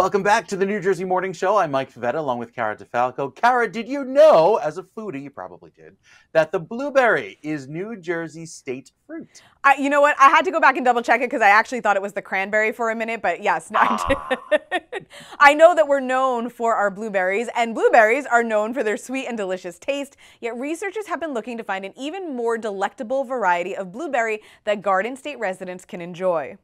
Welcome back to the New Jersey Morning Show. I'm Mike Favetta along with Cara DeFalco. Cara, did you know, as a foodie, you probably did, that the blueberry is New Jersey's state fruit? You know what? I had to go back and double check it because I actually thought it was the cranberry for a minute, but yes, no, I did. I know that we're known for our blueberries, and blueberries are known for their sweet and delicious taste, yet researchers have been looking to find an even more delectable variety of blueberry that Garden State residents can enjoy.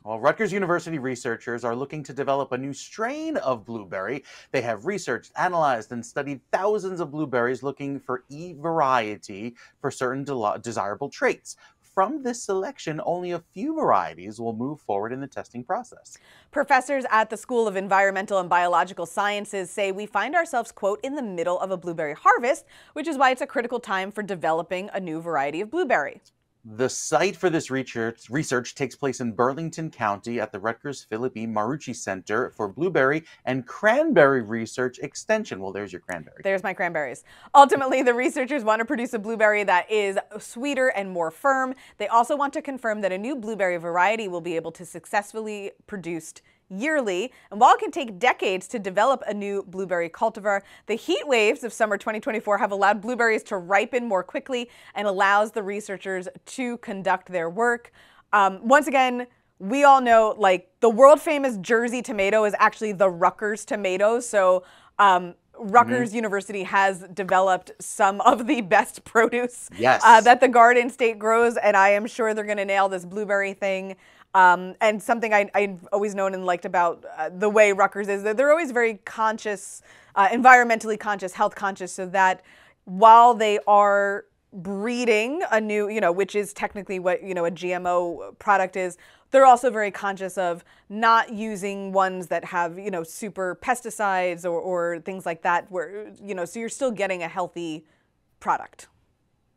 Well, Rutgers University researchers are looking to develop a new strain of blueberry. They have researched, analyzed, and studied thousands of blueberries looking for variety for certain desirable traits. From this selection, only a few varieties will move forward in the testing process. Professors at the School of Environmental and Biological Sciences say we find ourselves, quote, in the middle of a blueberry harvest, which is why it's a critical time for developing a new variety of blueberry. The site for this research takes place in Burlington County at the Rutgers Philip E. Marucci Center for Blueberry and Cranberry Research Extension. Well, there's your cranberry. There's my cranberries. Ultimately, the researchers want to produce a blueberry that is sweeter and more firm. They also want to confirm that a new blueberry variety will be able to successfully produced yearly. And while it can take decades to develop a new blueberry cultivar, the heat waves of summer 2024 have allowed blueberries to ripen more quickly and allows the researchers to conduct their work. Once again, we all know, like, the world famous Jersey tomato is actually the Rutgers tomato. So Rutgers University has developed some of the best produce that the Garden State grows, and I am sure they're going to nail this blueberry thing. And something I've always known and liked about the way Rutgers is that they're always very conscious, environmentally conscious, health conscious, so that while they are breeding a new, which is technically what, a GMO product is, they're also very conscious of not using ones that have, super pesticides or things like that, where, so you're still getting a healthy product.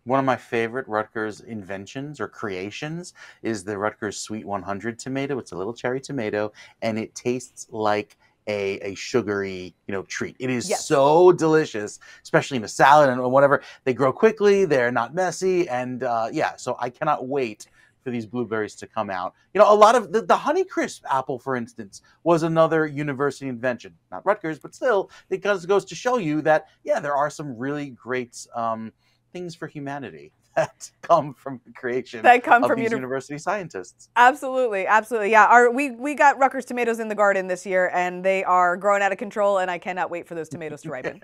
One of my favorite Rutgers inventions or creations is the Rutgers Sweet 100 tomato. It's a little cherry tomato, and it tastes like a sugary, treat. It is so delicious, especially in a salad and whatever. They grow quickly, they're not messy, and so I cannot wait for these blueberries to come out. A lot of the Honeycrisp apple, for instance, was another university invention. Not Rutgers, but still, it goes to show you that, there are some really great things for humanity that come from the creation of these university scientists. Absolutely, absolutely. Yeah, we got Rutgers tomatoes in the garden this year, and they are growing out of control, and I cannot wait for those tomatoes to ripen.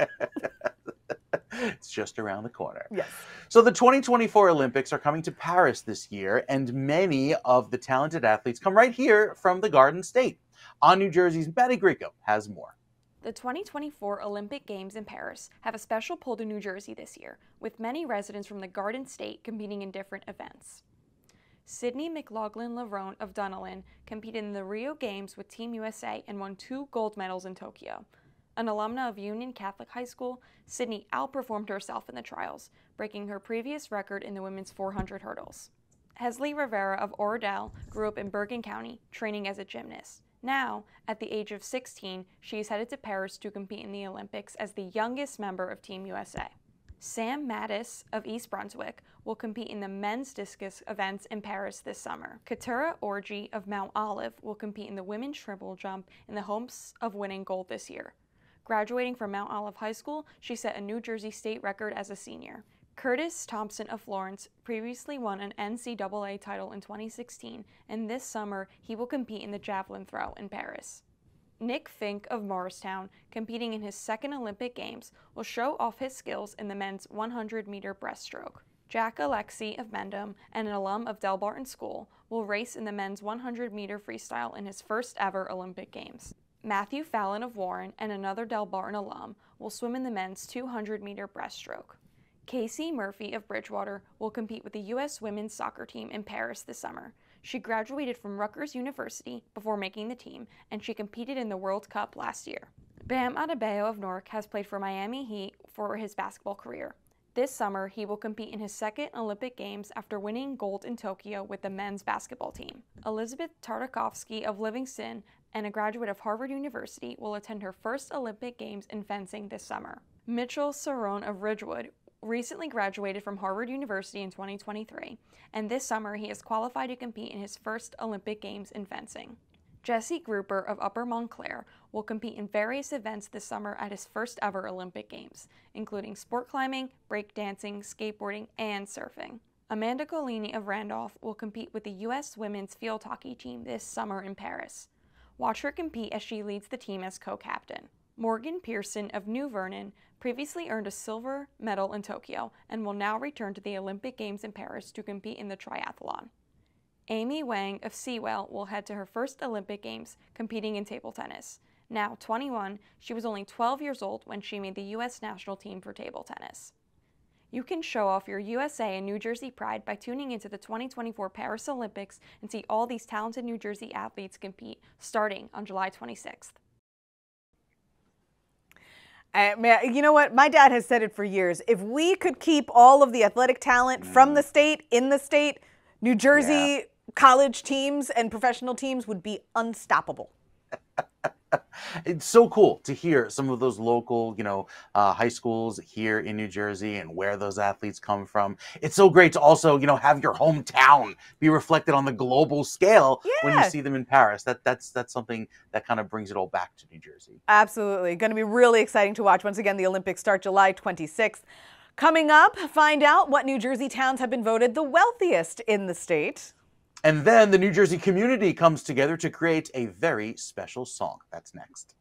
It's just around the corner. Yes. So the 2024 Olympics are coming to Paris this year, and many of the talented athletes come right here from the Garden State. On New Jersey's Maddie Grieco has more. The 2024 Olympic Games in Paris have a special pull to New Jersey this year, with many residents from the Garden State competing in different events. Sydney McLaughlin-Lerone of Dunellen competed in the Rio Games with Team USA and won 2 gold medals in Tokyo. An alumna of Union Catholic High School, Sydney outperformed herself in the trials, breaking her previous record in the women's 400 hurdles. Hesley Rivera of Oradell grew up in Bergen County, training as a gymnast. Now, at the age of 16, she is headed to Paris to compete in the Olympics as the youngest member of Team USA. Sam Mattis of East Brunswick will compete in the men's discus events in Paris this summer. Katura Orji of Mount Olive will compete in the women's triple jump in the hopes of winning gold this year. Graduating from Mount Olive High School, she set a New Jersey state record as a senior. Curtis Thompson of Florence previously won an NCAA title in 2016, and this summer he will compete in the javelin throw in Paris. Nick Fink of Morristown, competing in his second Olympic Games, will show off his skills in the men's 100-meter breaststroke. Jack Alexi of Mendham, and an alum of Delbarton School, will race in the men's 100-meter freestyle in his first ever Olympic Games. Matthew Fallon of Warren, and another Delbarton alum, will swim in the men's 200-meter breaststroke. Casey Murphy of Bridgewater will compete with the U.S. women's soccer team in Paris this summer. She graduated from Rutgers University before making the team, and she competed in the World Cup last year. Bam Adebayo of Newark has played for Miami Heat for his basketball career. This summer, he will compete in his second Olympic Games after winning gold in Tokyo with the men's basketball team. Elizabeth Tartakovsky of Livingston, and a graduate of Harvard University, will attend her first Olympic Games in fencing this summer. Mitchell Cerrone of Ridgewood recently graduated from Harvard University in 2023, and this summer he is qualified to compete in his first Olympic Games in fencing. Jesse Grouper of Upper Montclair will compete in various events this summer at his first ever Olympic Games, including sport climbing, breakdancing, skateboarding, and surfing. Amanda Golini of Randolph will compete with the U.S. women's field hockey team this summer in Paris. Watch her compete as she leads the team as co-captain. Morgan Pearson of New Vernon previously earned a silver medal in Tokyo and will now return to the Olympic Games in Paris to compete in the triathlon. Amy Wang of Sewell will head to her first Olympic Games, competing in table tennis. Now 21, she was only 12 years old when she made the U.S. national team for table tennis. You can show off your USA and New Jersey pride by tuning into the 2024 Paris Olympics and see all these talented New Jersey athletes compete, starting on July 26th. You know what? My dad has said it for years. If we could keep all of the athletic talent from the state, in the state, New Jersey college teams and professional teams would be unstoppable. It's so cool to hear some of those local, high schools here in New Jersey and where those athletes come from. It's so great to also, have your hometown be reflected on the global scale when you see them in Paris. That's something that kind of brings it all back to New Jersey. Absolutely. Going to be really exciting to watch. Once again, the Olympics start July 26th. Coming up, find out what New Jersey towns have been voted the wealthiest in the state. And then the New Jersey community comes together to create a very special song. That's next.